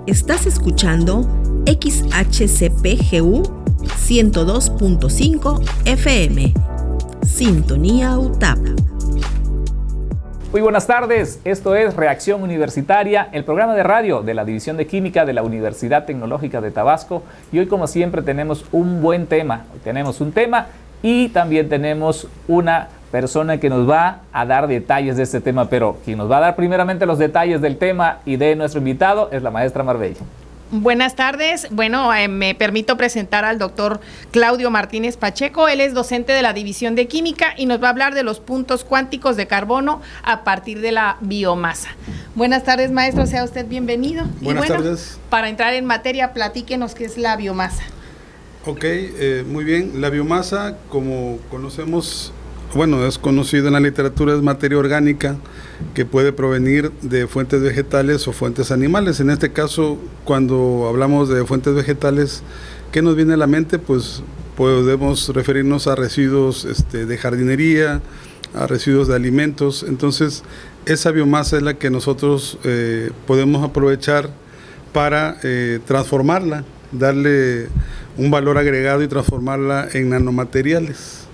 Estás escuchando XHCPGU 102.5 FM. Sintonía UTAP. Muy buenas tardes, esto es Reacción Universitaria, el programa de radio de la División de Química de la Universidad Tecnológica de Tabasco. Y hoy, como siempre, tenemos un buen tema. Hoy tenemos un tema y también tenemos una persona que nos va a dar detalles de este tema, pero quien nos va a dar primeramente los detalles del tema y de nuestro invitado es la maestra Marbella. Buenas tardes. Bueno, me permito presentar al doctor Claudio Martínez Pacheco. Él es docente de la División de Química y nos va a hablar de los puntos cuánticos de carbono a partir de la biomasa. Buenas tardes, maestro. Sea usted bienvenido. Buenas tardes. Para entrar en materia, platíquenos qué es la biomasa. Ok, muy bien. La biomasa, como conocemos, bueno, es conocido en la literatura, es materia orgánica que puede provenir de fuentes vegetales o fuentes animales. En este caso, cuando hablamos de fuentes vegetales, ¿qué nos viene a la mente? Pues podemos referirnos a residuos de jardinería, a residuos de alimentos. Entonces, esa biomasa es la que nosotros podemos aprovechar para transformarla, darle un valor agregado y transformarla en nanomateriales,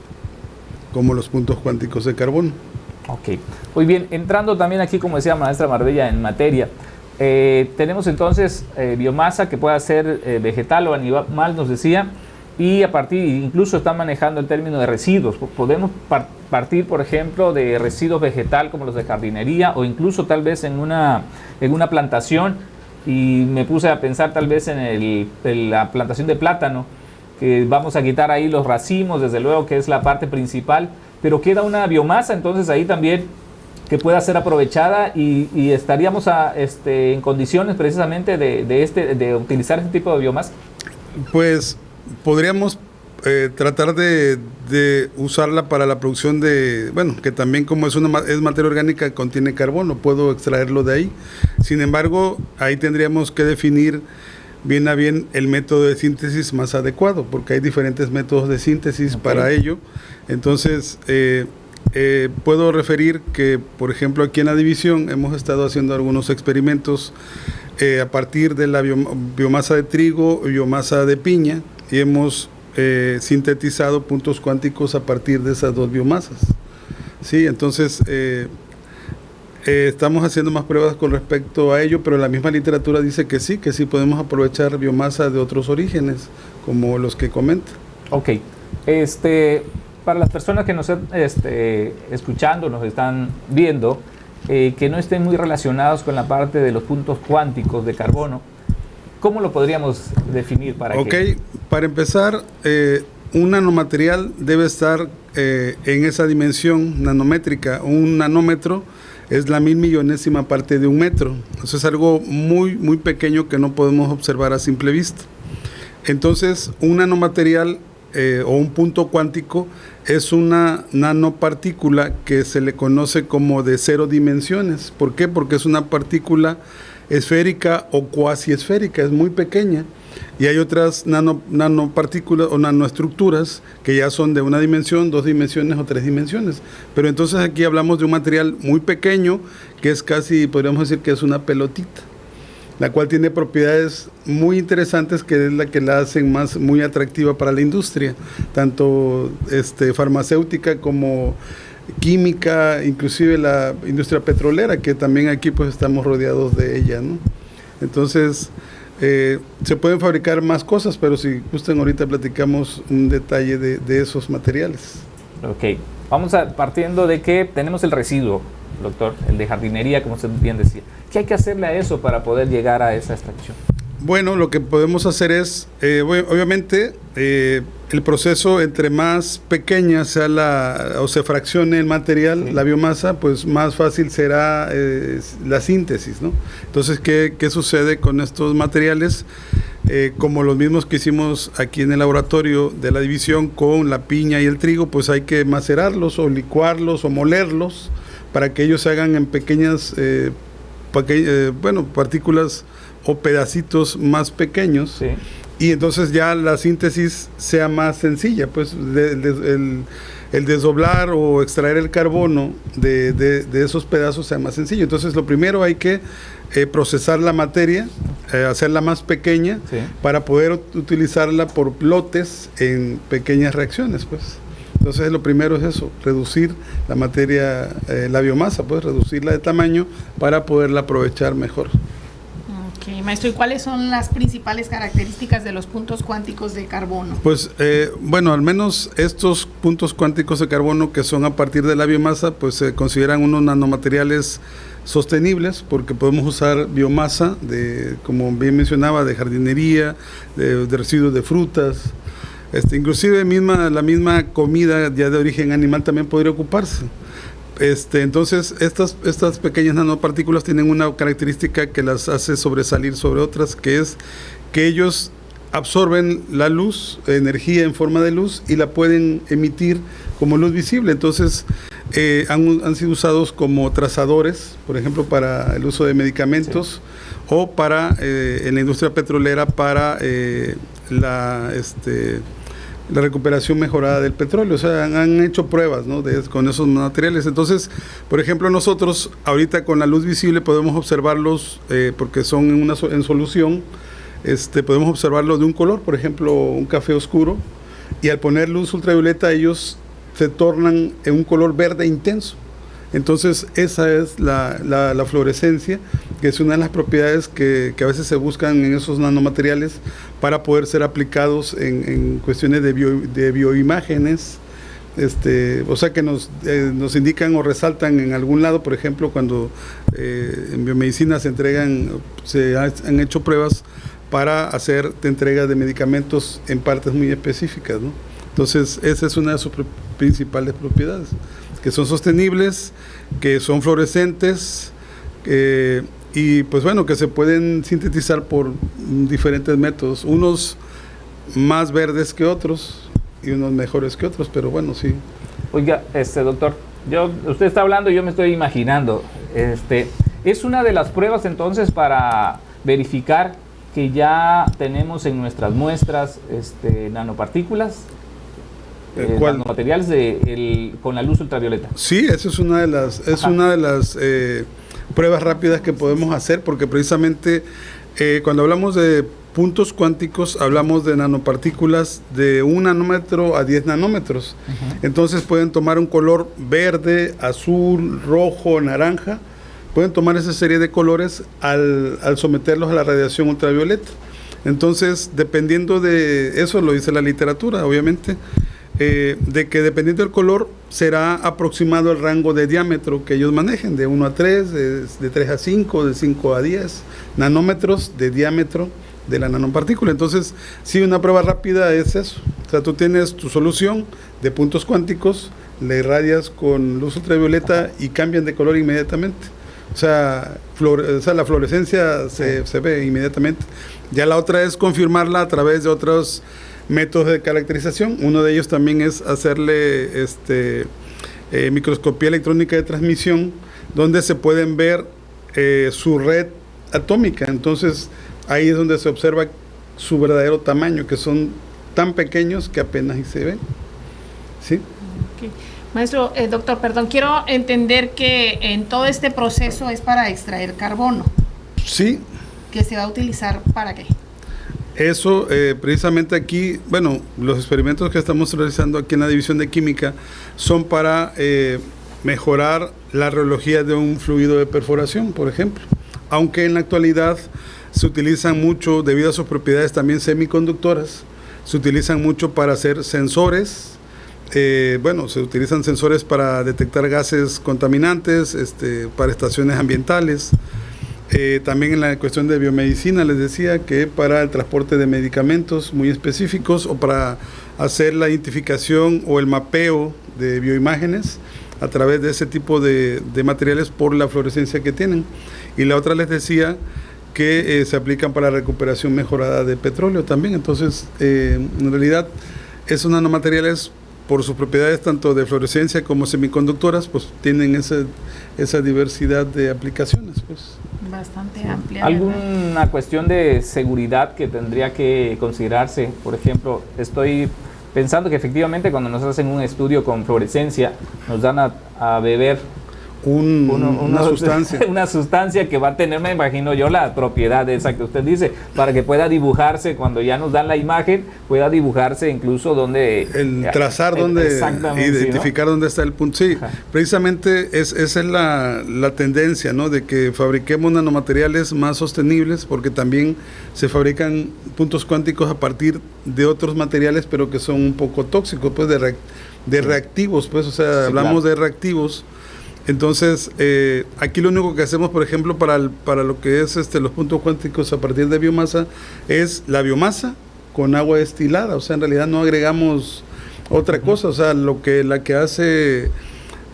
como los puntos cuánticos de carbono. Ok, muy bien, entrando también aquí, como decía maestra Marbella, en materia, tenemos entonces biomasa que pueda ser vegetal o animal, nos decía, y a partir, incluso está manejando el término de residuos. Podemos partir, por ejemplo, de residuos vegetal como los de jardinería o incluso tal vez en una plantación, y me puse a pensar tal vez en la plantación de plátano, que vamos a quitar ahí los racimos, desde luego que es la parte principal, pero queda una biomasa entonces ahí también que pueda ser aprovechada y estaríamos en condiciones precisamente de utilizar este tipo de biomasa. Pues podríamos tratar de usarla para la producción de, bueno, que también como es materia orgánica, contiene carbono, puedo extraerlo de ahí. Sin embargo, ahí tendríamos que definir bien a bien el método de síntesis más adecuado, porque hay diferentes métodos de síntesis para ello. Entonces, puedo referir que, por ejemplo, aquí en la división hemos estado haciendo algunos experimentos a partir de la biomasa de trigo y biomasa de piña, y hemos sintetizado puntos cuánticos a partir de esas dos biomasas. Sí, entonces estamos haciendo más pruebas con respecto a ello, pero la misma literatura dice que sí podemos aprovechar biomasa de otros orígenes, como los que comenta. Ok, para las personas que nos están escuchando, nos están viendo, que no estén muy relacionados con la parte de los puntos cuánticos de carbono, ¿cómo lo podríamos definir? Para empezar, un nanomaterial debe estar en esa dimensión nanométrica. Un nanómetro es la 1.000.000.000ª parte de un metro. Eso es algo muy, muy pequeño que no podemos observar a simple vista. Entonces, un nanomaterial o un punto cuántico es una nanopartícula que se le conoce como de 0 dimensiones. ¿Por qué? Porque es una partícula esférica o cuasi esférica, es muy pequeña. Y hay otras nanopartículas o nanoestructuras que ya son de 1 dimensión, 2 dimensiones o 3 dimensiones. Pero entonces aquí hablamos de un material muy pequeño que es casi, podríamos decir que es una pelotita, la cual tiene propiedades muy interesantes, que es la que la hacen muy atractiva para la industria, tanto farmacéutica como química, inclusive la industria petrolera, que también aquí pues estamos rodeados de ella, ¿no? Entonces, se pueden fabricar más cosas, pero si gustan ahorita platicamos un detalle de esos materiales. Ok, vamos partiendo de que tenemos el residuo, doctor, el de jardinería, como usted bien decía. ¿Qué hay que hacerle a eso para poder llegar a esa extracción? Bueno, lo que podemos hacer es, obviamente, el proceso, entre más pequeña sea o se fraccione el material, sí, la biomasa, pues más fácil será la síntesis, ¿no? Entonces, ¿qué sucede con estos materiales? Como los mismos que hicimos aquí en el laboratorio de la división con la piña y el trigo, pues hay que macerarlos o licuarlos o molerlos para que ellos se hagan en pequeñas partículas o pedacitos más pequeños, sí, y entonces ya la síntesis sea más sencilla, pues el desdoblar o extraer el carbono de esos pedazos sea más sencillo. Entonces lo primero hay que procesar la materia hacerla más pequeña, Sí. para poder utilizarla por lotes en pequeñas reacciones, pues. Entonces lo primero es eso, reducir la materia, la biomasa, pues reducirla de tamaño para poderla aprovechar mejor. Ok, maestro, ¿y cuáles son las principales características de los puntos cuánticos de carbono? Pues bueno, al menos estos puntos cuánticos de carbono que son a partir de la biomasa, pues se consideran unos nanomateriales sostenibles, porque podemos usar biomasa de, como bien mencionaba, de jardinería, de residuos de frutas, inclusive la misma comida ya de origen animal también podría ocuparse. Entonces estas pequeñas nanopartículas tienen una característica que las hace sobresalir sobre otras, que es que ellos absorben la luz, energía en forma de luz, y la pueden emitir como luz visible. Entonces han sido usados como trazadores, por ejemplo, para el uso de medicamentos, sí, o para en la industria petrolera para la recuperación mejorada del petróleo. O sea, han hecho pruebas, ¿no?, con esos materiales. Entonces, por ejemplo, nosotros ahorita con la luz visible podemos observarlos, porque son en solución, podemos observarlos de un color, por ejemplo, un café oscuro, y al poner luz ultravioleta ellos se tornan en un color verde intenso. Entonces esa es la fluorescencia, que es una de las propiedades que a veces se buscan en esos nanomateriales para poder ser aplicados en cuestiones de bioimágenes, o sea, que nos indican o resaltan en algún lado. Por ejemplo, cuando en biomedicina se han hecho pruebas para hacer entrega de medicamentos en partes muy específicas, ¿no? Entonces esa es una de sus principales propiedades, que son sostenibles, que son fluorescentes, y pues bueno, que se pueden sintetizar por diferentes métodos, unos más verdes que otros y unos mejores que otros, pero bueno, sí. Oiga, doctor, usted está hablando y yo me estoy imaginando, es una de las pruebas entonces para verificar que ya tenemos en nuestras muestras nanopartículas, nanomateriales con la luz ultravioleta. Sí, esa es una de las pruebas rápidas que podemos hacer, porque precisamente cuando hablamos de puntos cuánticos hablamos de nanopartículas de 1 nanómetro a 10 nanómetros. Entonces pueden tomar un color verde, azul, rojo, naranja. Pueden tomar esa serie de colores al someterlos a la radiación ultravioleta. Entonces, dependiendo de eso, lo dice la literatura, obviamente, de que dependiendo del color será aproximado el rango de diámetro que ellos manejen, de 1 a 3, de 3 a 5, de 5 a 10 nanómetros de diámetro de la nanopartícula. Entonces, sí, una prueba rápida es eso. O sea, tú tienes tu solución de puntos cuánticos, le irradias con luz ultravioleta y cambian de color inmediatamente. O sea, la fluorescencia se ve inmediatamente. Ya la otra es confirmarla a través de otros métodos de caracterización. Uno de ellos también es hacerle microscopía electrónica de transmisión, donde se pueden ver su red atómica. Entonces ahí es donde se observa su verdadero tamaño, que son tan pequeños que apenas se ven. ¿Sí? Okay. Maestro, doctor, perdón, quiero entender que en todo este proceso es para extraer carbono. Sí. ¿Que se va a utilizar para qué? Eso, precisamente aquí, bueno, los experimentos que estamos realizando aquí en la División de Química son para mejorar la rheología de un fluido de perforación, por ejemplo. Aunque en la actualidad se utilizan mucho, debido a sus propiedades también semiconductoras, se utilizan mucho para hacer sensores. Se utilizan sensores para detectar gases contaminantes, para estaciones ambientales. También en la cuestión de biomedicina, les decía que para el transporte de medicamentos muy específicos, o para hacer la identificación o el mapeo de bioimágenes a través de ese tipo de materiales por la fluorescencia que tienen. Y la otra les decía que se aplican para la recuperación mejorada de petróleo también. Entonces, en realidad, esos nanomateriales, por sus propiedades tanto de fluorescencia como semiconductoras, pues tienen esa diversidad de aplicaciones, pues. Bastante amplia. ¿Alguna cuestión de seguridad que tendría que considerarse? Por ejemplo, estoy pensando que efectivamente cuando nos hacen un estudio con fluorescencia, nos dan a beber una sustancia. Una sustancia que va a tener, me imagino yo, la propiedad esa que usted dice, para que pueda dibujarse, cuando ya nos dan la imagen, pueda dibujarse incluso donde... El trazar donde, identificar, ¿no?, dónde está el punto. Sí, ajá, precisamente esa es la tendencia, ¿no?, de que fabriquemos nanomateriales más sostenibles, porque también se fabrican puntos cuánticos a partir de otros materiales, pero que son un poco tóxicos, pues de reactivos, pues, o sea, sí, hablamos, claro, de reactivos. Entonces, aquí lo único que hacemos, por ejemplo, para lo que es los puntos cuánticos a partir de biomasa, es la biomasa con agua destilada. O sea, en realidad no agregamos otra cosa. O sea, la que hace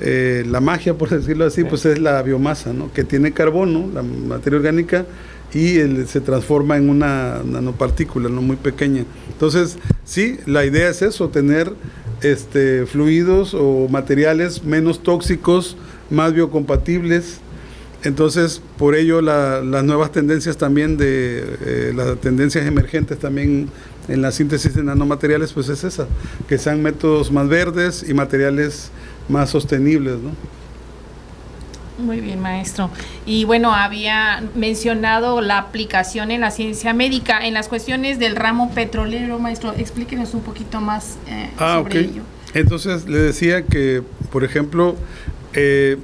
la magia, por decirlo así, pues es la biomasa, ¿no?, que tiene carbono, la materia orgánica, y se transforma en una nanopartícula, ¿no?, muy pequeña. Entonces, sí, la idea es eso, tener fluidos o materiales menos tóxicos, más biocompatibles. Entonces, por ello las nuevas tendencias también las tendencias emergentes también en la síntesis de nanomateriales, pues es esa, que sean métodos más verdes y materiales más sostenibles, ¿no? Muy bien, maestro. Y bueno, había mencionado la aplicación en la ciencia médica, en las cuestiones del ramo petrolero, maestro, explíquenos un poquito más sobre ello. Entonces, le decía que, por ejemplo, se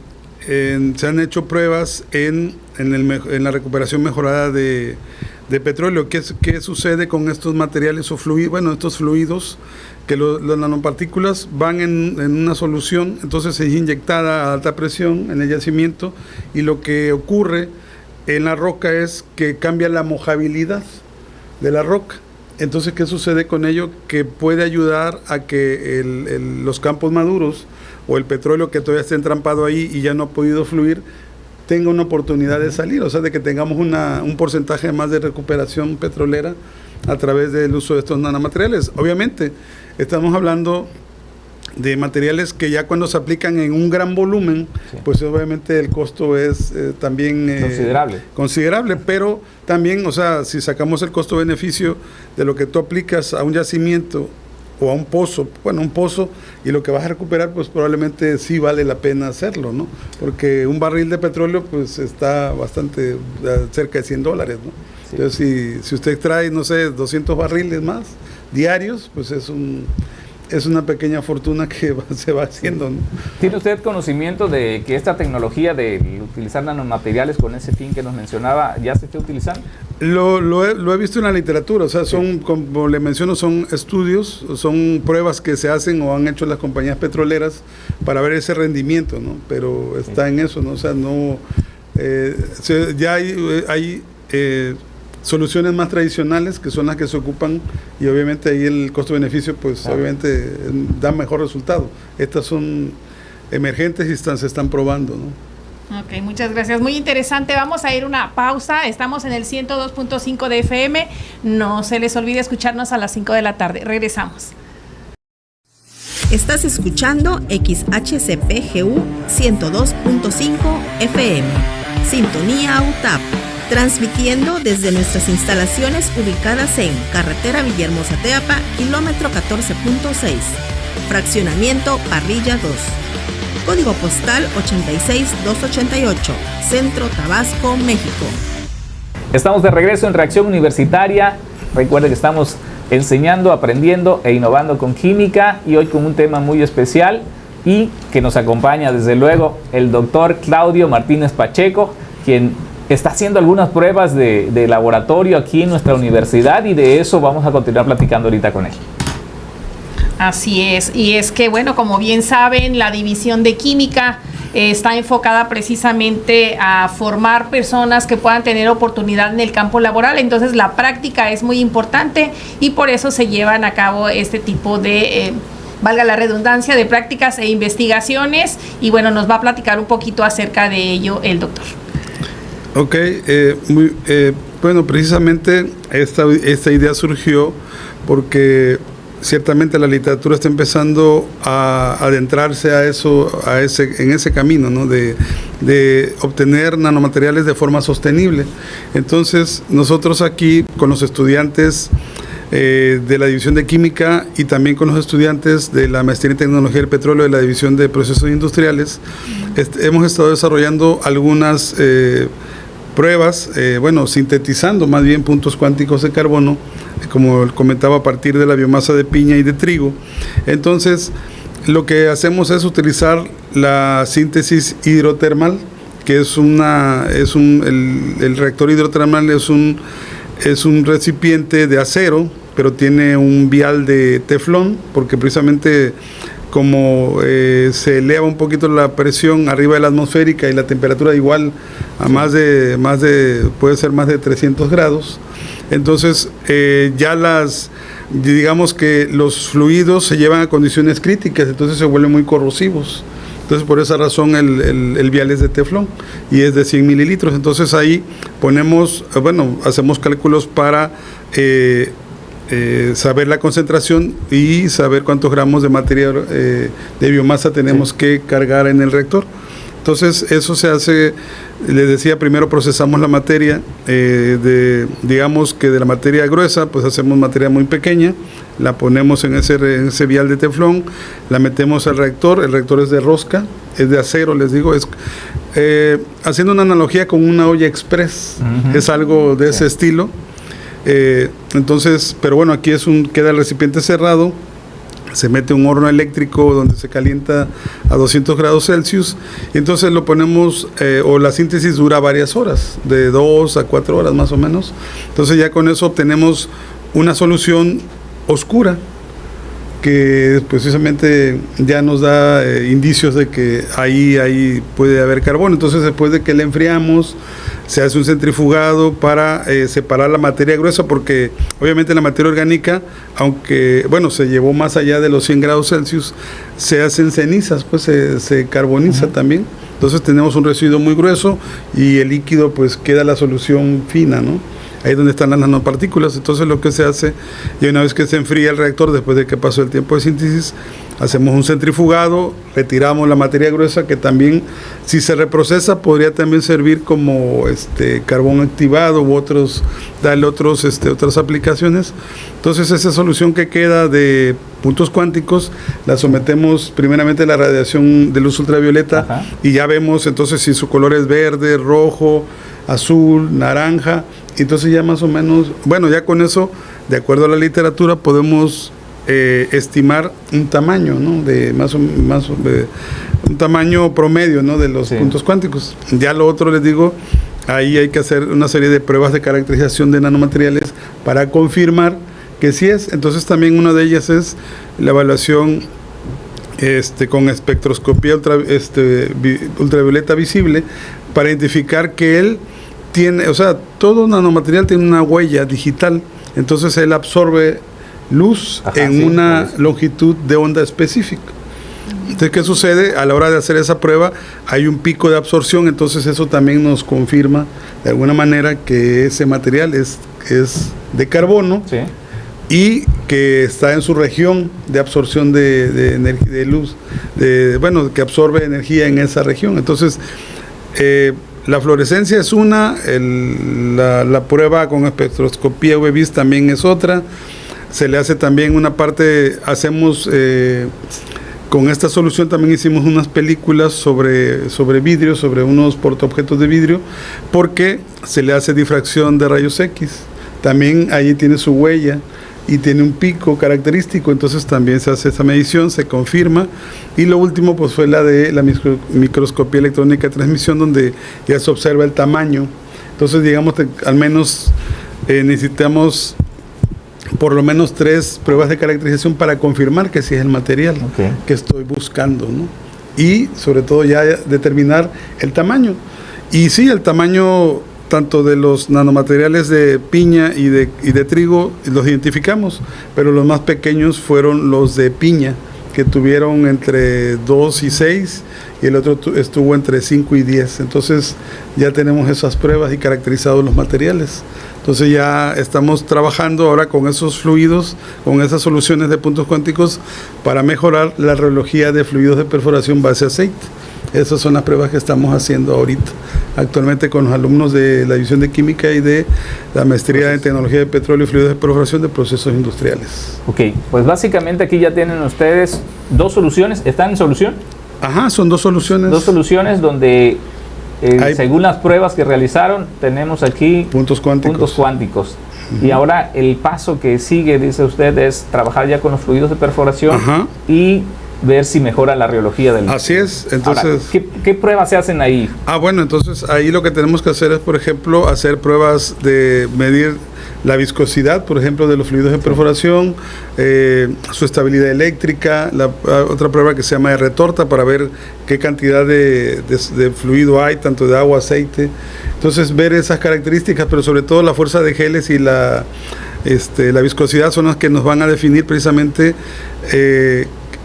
han hecho pruebas en la recuperación mejorada de petróleo. ¿Qué sucede con estos materiales o fluidos? Bueno, estos fluidos, que las nanopartículas van en una solución, entonces es inyectada a alta presión en el yacimiento, y lo que ocurre en la roca es que cambia la mojabilidad de la roca. Entonces, ¿qué sucede con ello? Que puede ayudar a que los campos maduros o el petróleo que todavía está entrampado ahí y ya no ha podido fluir, tenga una oportunidad de salir, o sea, de que tengamos un porcentaje más de recuperación petrolera a través del uso de estos nanomateriales. Obviamente, estamos hablando de materiales que ya cuando se aplican en un gran volumen, sí, pues obviamente el costo es también considerable, pero también, o sea, si sacamos el costo-beneficio de lo que tú aplicas a un yacimiento o a un pozo, y lo que vas a recuperar, pues probablemente sí vale la pena hacerlo, ¿no? Porque un barril de petróleo pues está bastante cerca de $100, ¿no? Sí. Entonces, si usted trae, no sé, 200 barriles más diarios, pues es una pequeña fortuna que se va haciendo, ¿no? ¿Tiene usted conocimiento de que esta tecnología de utilizar nanomateriales con ese fin que nos mencionaba ya se está utilizando? Lo he visto en la literatura, o sea, son, como le menciono, son estudios, son pruebas que se hacen o han hecho las compañías petroleras para ver ese rendimiento, ¿no? Pero está en eso, ¿no? O sea, no, ya hay soluciones más tradicionales que son las que se ocupan, y obviamente ahí el costo-beneficio pues obviamente da mejor resultado. Estas son emergentes y se están probando, ¿no? Ok, muchas gracias, muy interesante. Vamos a ir a una pausa, estamos en el 102.5 de FM, no se les olvide escucharnos a las 5 de la tarde, regresamos. Estás escuchando XHCPGU 102.5 FM, Sintonía UTAP, transmitiendo desde nuestras instalaciones ubicadas en Carretera Villahermosa-Teapa, kilómetro 14.6, Fraccionamiento Parrilla 2, Código postal 86288, Centro Tabasco, México. Estamos de regreso en Reacción Universitaria. Recuerde que estamos enseñando, aprendiendo e innovando con química, y hoy con un tema muy especial y que nos acompaña desde luego el doctor Claudio Martínez Pacheco, quien está haciendo algunas pruebas de laboratorio aquí en nuestra universidad, y de eso vamos a continuar platicando ahorita con él. Así es, y es que bueno, como bien saben, la división de química está enfocada precisamente a formar personas que puedan tener oportunidad en el campo laboral. Entonces la práctica es muy importante y por eso se llevan a cabo este tipo de, valga la redundancia, de prácticas e investigaciones, y bueno, nos va a platicar un poquito acerca de ello el doctor. Ok, bueno, precisamente esta idea surgió porque ciertamente la literatura está empezando a adentrarse en ese camino, ¿no? de obtener nanomateriales de forma sostenible. Entonces, nosotros aquí con los estudiantes de la División de Química y también con los estudiantes de la Maestría en Tecnología del Petróleo de la División de Procesos Industriales, hemos estado desarrollando algunas pruebas, sintetizando más bien puntos cuánticos de carbono, como comentaba, a partir de la biomasa de piña y de trigo. Entonces, lo que hacemos es utilizar la síntesis hidrotermal, que es el reactor hidrotermal es un recipiente de acero, pero tiene un vial de teflón, porque precisamente como se eleva un poquito la presión arriba de la atmosférica y la temperatura igual a puede ser más de 300 grados, entonces digamos que los fluidos se llevan a condiciones críticas, entonces se vuelven muy corrosivos. Entonces, por esa razón el vial es de teflón y es de 100 mililitros. Entonces, ahí hacemos cálculos para saber la concentración y saber cuántos gramos de materia de biomasa tenemos que cargar en el reactor. Entonces, eso se hace, les decía, primero procesamos la materia, digamos que de la materia gruesa, pues hacemos materia muy pequeña, la ponemos en ese vial de teflón, la metemos al reactor, el reactor es de rosca, es de acero, les digo, haciendo una analogía con una olla express, es algo de ese estilo. Entonces, pero bueno, aquí queda el recipiente cerrado, se mete un horno eléctrico donde se calienta a 200 grados Celsius, y entonces lo ponemos, la síntesis dura varias horas, de 2 a 4 horas más o menos. Entonces ya con eso obtenemos una solución oscura, que precisamente ya nos da indicios de que ahí puede haber carbono. Entonces, después de que la enfriamos, se hace un centrifugado para separar la materia gruesa, porque obviamente la materia orgánica, aunque se llevó más allá de los 100 grados Celsius, se hacen cenizas, pues se carboniza también. Entonces tenemos un residuo muy grueso y el líquido pues queda la solución fina, ¿no? Ahí es donde están las nanopartículas. Entonces lo que se hace, y una vez que se enfría el reactor, después de que pasó el tiempo de síntesis, hacemos un centrifugado, retiramos la materia gruesa, que también, si se reprocesa, podría también servir como carbón activado u darle otras aplicaciones. Entonces esa solución que queda de puntos cuánticos la sometemos primeramente a la radiación de luz ultravioleta. Y ya vemos entonces si su color es verde, rojo, azul, naranja. Entonces ya más o menos, ya con eso, de acuerdo a la literatura, podemos estimar un tamaño, ¿no? Un tamaño promedio, ¿no? De los puntos cuánticos. Ya lo otro, les digo, ahí hay que hacer una serie de pruebas de caracterización de nanomateriales para confirmar que sí es. Entonces también una de ellas es la evaluación con espectroscopía ultravioleta visible, para identificar que él tiene, todo nanomaterial tiene una huella digital, entonces él absorbe luz una longitud de onda específica. Entonces, ¿qué sucede? A la hora de hacer esa prueba hay un pico de absorción, entonces eso también nos confirma de alguna manera que ese material es de carbono, y que está en su región de absorción de luz, que absorbe energía en esa región. Entonces, la fluorescencia es una, la prueba con espectroscopía UV-Vis también es otra. Se le hace también una parte, con esta solución también hicimos unas películas sobre vidrio, sobre unos portaobjetos de vidrio, porque se le hace difracción de rayos X. También allí tiene su huella y tiene un pico característico, entonces también se hace esa medición, se confirma. Y lo último pues fue la de la microscopía electrónica de transmisión, donde ya se observa el tamaño. Entonces digamos que al menos necesitamos por lo menos 3 pruebas de caracterización para confirmar que sí es el material que estoy buscando, ¿no? Y sobre todo ya determinar el tamaño. Y sí, el tamaño tanto de los nanomateriales de piña y de trigo los identificamos, pero los más pequeños fueron los de piña, que tuvieron entre 2 y 6, y el otro estuvo entre 5 y 10. Entonces ya tenemos esas pruebas y caracterizados los materiales. Entonces ya estamos trabajando ahora con esos fluidos, con esas soluciones de puntos cuánticos, para mejorar la rheología de fluidos de perforación base aceite. Esas son las pruebas que estamos haciendo ahorita, actualmente con los alumnos de la División de Química y de la Maestría en Tecnología de Petróleo y Fluidos de Perforación de Procesos Industriales. Ok, pues básicamente aquí ya tienen ustedes 2 soluciones. ¿Están en solución? Ajá, son dos soluciones. Dos soluciones donde, según las pruebas que realizaron, tenemos aquí puntos cuánticos. Y ahora el paso que sigue, dice usted, es trabajar ya con los fluidos de perforación. Ajá. Y ver si mejora la rheología del... Así es, entonces... Ahora, ¿qué pruebas se hacen ahí? Bueno, entonces ahí lo que tenemos que hacer es, por ejemplo, hacer pruebas de medir la viscosidad, por ejemplo, de los fluidos de perforación, su estabilidad eléctrica, otra prueba que se llama de retorta para ver qué cantidad de fluido hay, tanto de agua, aceite. Entonces ver esas características, pero sobre todo la fuerza de geles y la viscosidad son las que nos van a definir precisamente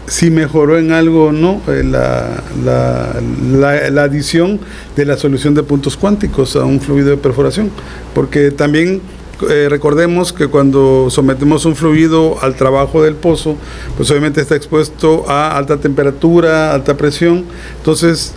si mejoró en algo o no la adición de la solución de puntos cuánticos a un fluido de perforación, porque también recordemos que cuando sometemos un fluido al trabajo del pozo, pues obviamente está expuesto a alta temperatura, alta presión. Entonces,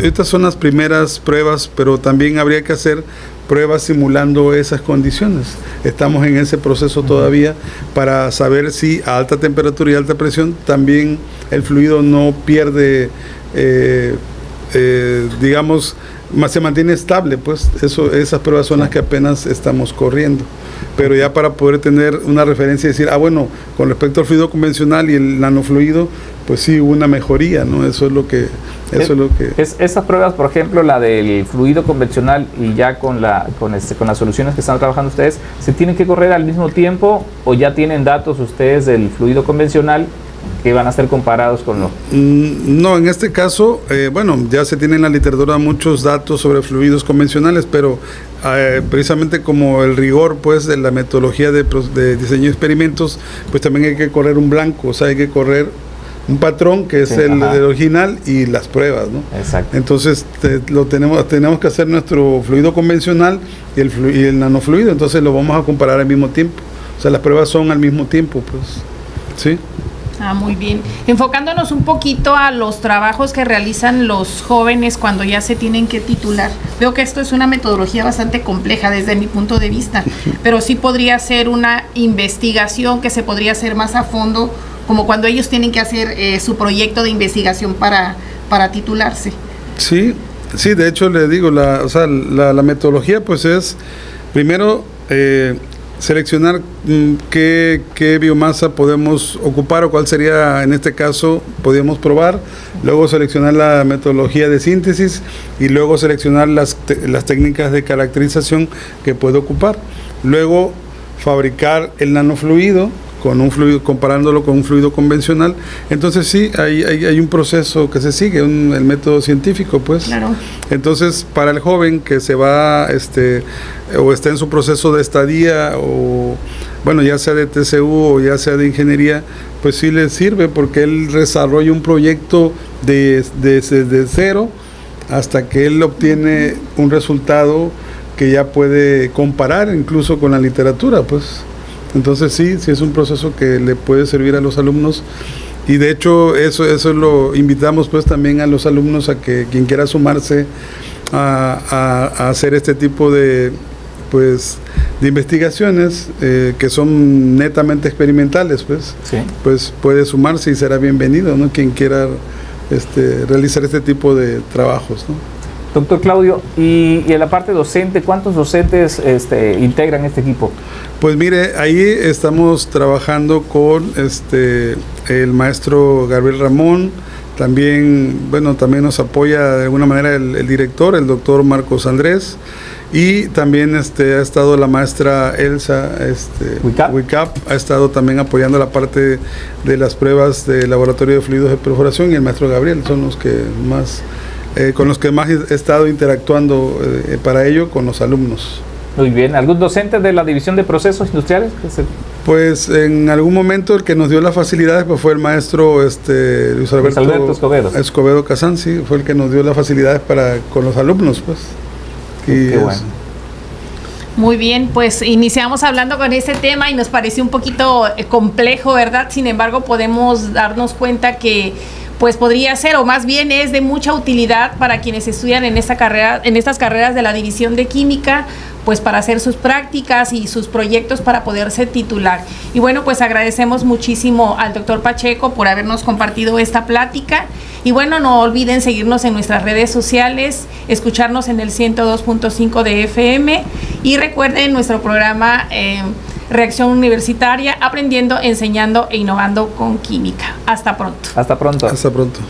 estas son las primeras pruebas, pero también habría que hacer pruebas simulando esas condiciones. Estamos en ese proceso todavía para saber si a alta temperatura y alta presión también el fluido no pierde, digamos, se mantiene estable. Pues esas pruebas son las que apenas estamos corriendo. Pero ya para poder tener una referencia y decir, bueno, con respecto al fluido convencional y el nanofluido, pues sí hubo una mejoría, ¿no? Eso es lo que... Esas pruebas, por ejemplo, la del fluido convencional y ya con las soluciones que están trabajando ustedes, ¿se tienen que correr al mismo tiempo o ya tienen datos ustedes del fluido convencional que van a ser comparados con lo...? No, en este caso, ya se tiene en la literatura muchos datos sobre fluidos convencionales, pero precisamente como el rigor, pues, de la metodología de diseño de experimentos, pues también hay que correr un blanco, o sea, hay que correr un patrón que es el original y las pruebas, ¿no? Exacto. Entonces tenemos que hacer nuestro fluido convencional y el nanofluido, entonces lo vamos a comparar al mismo tiempo. O sea, las pruebas son al mismo tiempo, pues, ¿sí? Muy bien. Enfocándonos un poquito a los trabajos que realizan los jóvenes cuando ya se tienen que titular. Veo que esto es una metodología bastante compleja desde mi punto de vista, pero sí podría ser una investigación que se podría hacer más a fondo, como cuando ellos tienen que hacer su proyecto de investigación para titularse. Sí, de hecho le digo, la metodología pues es, primero, seleccionar qué biomasa podemos ocupar o cuál sería, en este caso, podríamos probar, luego seleccionar la metodología de síntesis y luego seleccionar las técnicas de caracterización que puede ocupar. Luego fabricar el nanofluido con un fluido, comparándolo con un fluido convencional. Entonces sí, hay un proceso que se sigue, el método científico, pues. Claro. Entonces, para el joven que se va, o está en su proceso de estadía, o bueno, ya sea de TCU o ya sea de ingeniería, pues sí le sirve porque él desarrolla un proyecto desde cero hasta que él obtiene un resultado que ya puede comparar incluso con la literatura, pues. Entonces sí es un proceso que le puede servir a los alumnos y de hecho eso lo invitamos pues también a los alumnos a que quien quiera sumarse a hacer este tipo de investigaciones que son netamente experimentales, pues, sí, pues puede sumarse y será bienvenido, ¿no? Quien quiera realizar este tipo de trabajos, ¿no? Doctor Claudio, y en la parte docente, ¿cuántos docentes integran este equipo? Pues mire, ahí estamos trabajando con el maestro Gabriel Ramón, también nos apoya de alguna manera el director, el doctor Marcos Andrés, y también ha estado la maestra Elsa Wicap, ha estado también apoyando la parte de las pruebas de laboratorio de fluidos de perforación, y el maestro Gabriel son los que más... con los que más he estado interactuando para ello con los alumnos. Muy bien. ¿Algún docente de la División de Procesos Industriales? Pues en algún momento el que nos dio las facilidades pues fue el maestro Luis Alberto Escobedo Casán, sí, fue el que nos dio las facilidades con los alumnos, pues. Qué bueno. Muy bien, pues iniciamos hablando con este tema y nos pareció un poquito complejo, ¿verdad? Sin embargo, podemos darnos cuenta que pues podría ser, o más bien es de mucha utilidad para quienes estudian en esta carrera, en estas carreras de la División de Química, pues para hacer sus prácticas y sus proyectos para poderse titular. Y bueno, pues agradecemos muchísimo al doctor Pacheco por habernos compartido esta plática. Y bueno, no olviden seguirnos en nuestras redes sociales, escucharnos en el 102.5 de FM y recuerden nuestro programa Reacción Universitaria, aprendiendo, enseñando e innovando con química. Hasta pronto. Hasta pronto. Hasta pronto.